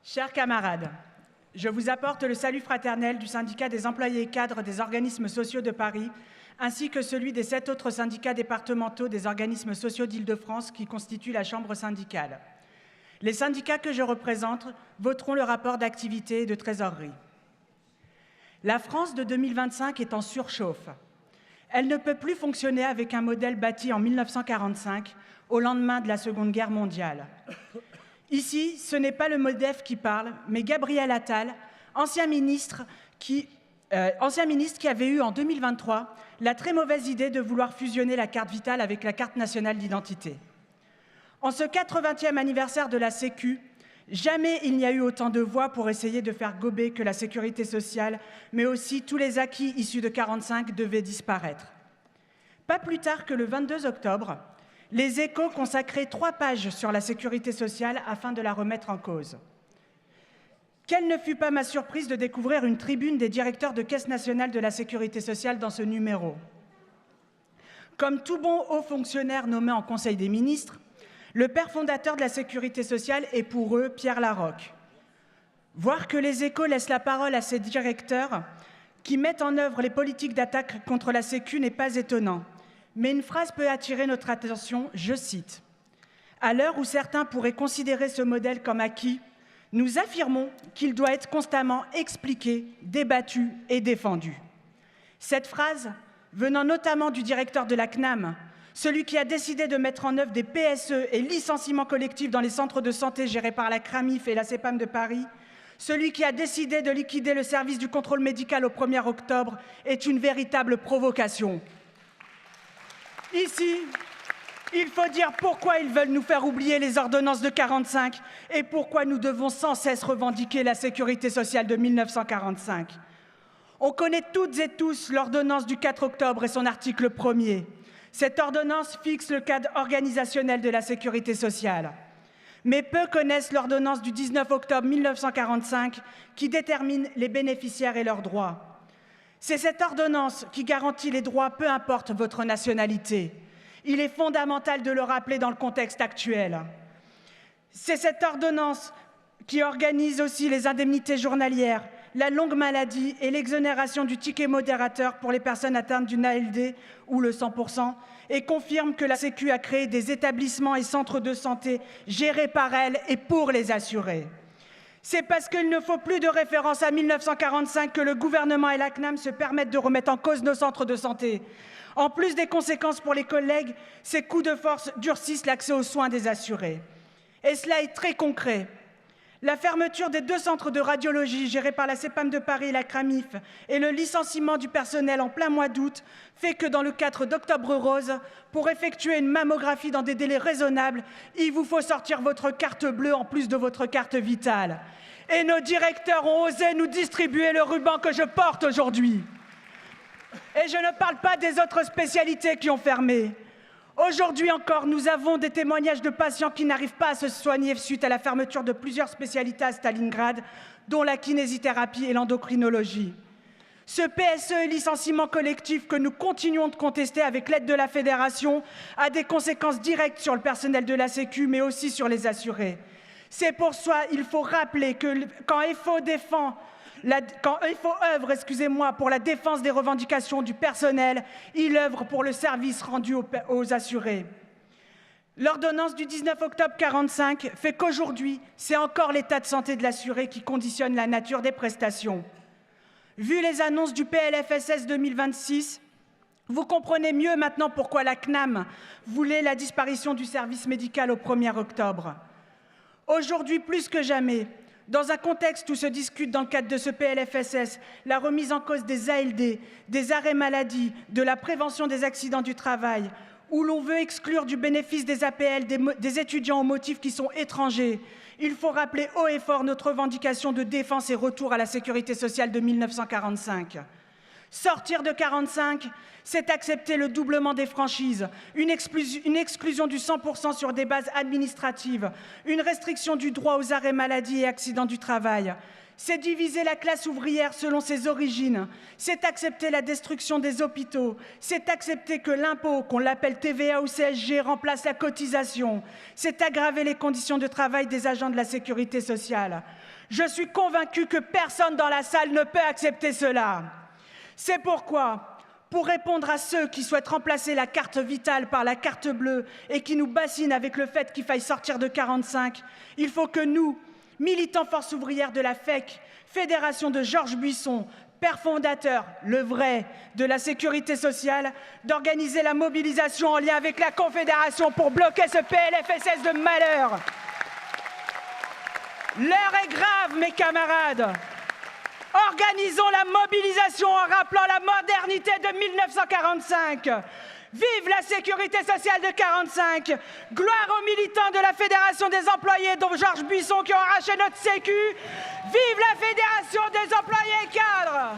Chers camarades, je vous apporte le salut fraternel du syndicat des employés cadres des organismes sociaux de Paris, ainsi que celui des 7 autres syndicats départementaux des organismes sociaux d'Île-de-France qui constituent la chambre syndicale. Les syndicats que je représente voteront le rapport d'activité et de trésorerie. La France de 2025 est en surchauffe. Elle ne peut plus fonctionner avec un modèle bâti en 1945, au lendemain de la Seconde Guerre mondiale. Ici, ce n'est pas le MEDEF qui parle, mais Gabriel Attal, ancien ministre qui avait eu en 2023 la très mauvaise idée de vouloir fusionner la carte vitale avec la carte nationale d'identité. En ce 80e anniversaire de la Sécu, jamais il n'y a eu autant de voix pour essayer de faire gober que la sécurité sociale, mais aussi tous les acquis issus de 1945 devaient disparaître. Pas plus tard que le 22 octobre, les Échos consacraient 3 pages sur la sécurité sociale afin de la remettre en cause. Quelle ne fut pas ma surprise de découvrir une tribune des directeurs de Caisse nationale de la sécurité sociale dans ce numéro. Comme tout bon haut fonctionnaire nommé en Conseil des ministres, le père fondateur de la sécurité sociale est pour eux Pierre Laroque. Voir que les Échos laissent la parole à ces directeurs qui mettent en œuvre les politiques d'attaque contre la Sécu n'est pas étonnant. Mais une phrase peut attirer notre attention, je cite. « À l'heure où certains pourraient considérer ce modèle comme acquis, nous affirmons qu'il doit être constamment expliqué, débattu et défendu. » Cette phrase, venant notamment du directeur de la CNAM, celui qui a décidé de mettre en œuvre des PSE et licenciements collectifs dans les centres de santé gérés par la CRAMIF et la CEPAM de Paris, celui qui a décidé de liquider le service du contrôle médical au 1er octobre, est une véritable provocation. Ici, il faut dire pourquoi ils veulent nous faire oublier les ordonnances de 1945 et pourquoi nous devons sans cesse revendiquer la sécurité sociale de 1945. On connaît toutes et tous l'ordonnance du 4 octobre et son article 1er. Cette ordonnance fixe le cadre organisationnel de la sécurité sociale. Mais peu connaissent l'ordonnance du 19 octobre 1945 qui détermine les bénéficiaires et leurs droits. C'est cette ordonnance qui garantit les droits, peu importe votre nationalité. Il est fondamental de le rappeler dans le contexte actuel. C'est cette ordonnance qui organise aussi les indemnités journalières, la longue maladie et l'exonération du ticket modérateur pour les personnes atteintes d'une ALD ou le 100% et confirme que la Sécu a créé des établissements et centres de santé gérés par elle et pour les assurés. C'est parce qu'il ne faut plus de référence à 1945 que le gouvernement et la CNAM se permettent de remettre en cause nos centres de santé. En plus des conséquences pour les collègues, ces coups de force durcissent l'accès aux soins des assurés. Et cela est très concret. La fermeture des 2 centres de radiologie gérés par la CEPAM de Paris et la CRAMIF et le licenciement du personnel en plein mois d'août fait que dans le cadre d'Octobre Rose, pour effectuer une mammographie dans des délais raisonnables, il vous faut sortir votre carte bleue en plus de votre carte vitale. Et nos directeurs ont osé nous distribuer le ruban que je porte aujourd'hui. Et je ne parle pas des autres spécialités qui ont fermé. Aujourd'hui encore, nous avons des témoignages de patients qui n'arrivent pas à se soigner suite à la fermeture de plusieurs spécialités à Stalingrad, dont la kinésithérapie et l'endocrinologie. Ce PSE et licenciement collectif que nous continuons de contester avec l'aide de la Fédération a des conséquences directes sur le personnel de la Sécu, mais aussi sur les assurés. C'est pour ça qu'il faut rappeler que quand FO œuvre pour la défense des revendications du personnel, il œuvre pour le service rendu aux assurés. L'ordonnance du 19 octobre 1945 fait qu'aujourd'hui, c'est encore l'état de santé de l'assuré qui conditionne la nature des prestations. Vu les annonces du PLFSS 2026, vous comprenez mieux maintenant pourquoi la CNAM voulait la disparition du service médical au 1er octobre. Aujourd'hui, plus que jamais, dans un contexte où se discute dans le cadre de ce PLFSS la remise en cause des ALD, des arrêts maladie, de la prévention des accidents du travail, où l'on veut exclure du bénéfice des APL des étudiants au motif qui sont étrangers, il faut rappeler haut et fort notre revendication de défense et retour à la sécurité sociale de 1945. Sortir de 45, c'est accepter le doublement des franchises, une exclusion du 100% sur des bases administratives, une restriction du droit aux arrêts maladie et accidents du travail. C'est diviser la classe ouvrière selon ses origines, c'est accepter la destruction des hôpitaux, c'est accepter que l'impôt, qu'on l'appelle TVA ou CSG, remplace la cotisation, c'est aggraver les conditions de travail des agents de la sécurité sociale. Je suis convaincue que personne dans la salle ne peut accepter cela. C'est pourquoi, pour répondre à ceux qui souhaitent remplacer la carte vitale par la carte bleue et qui nous bassinent avec le fait qu'il faille sortir de 45, il faut que nous, militants force ouvrière de la FEC, fédération de Georges Buisson, père fondateur, le vrai, de la sécurité sociale, d'organiser la mobilisation en lien avec la Confédération pour bloquer ce PLFSS de malheur. L'heure est grave, mes camarades. Organisons la mobilisation en rappelant la modernité de 1945. Vive la sécurité sociale de 45. Gloire aux militants de la Fédération des employés, dont Georges Buisson, qui ont arraché notre sécu. Vive la Fédération des employés cadres.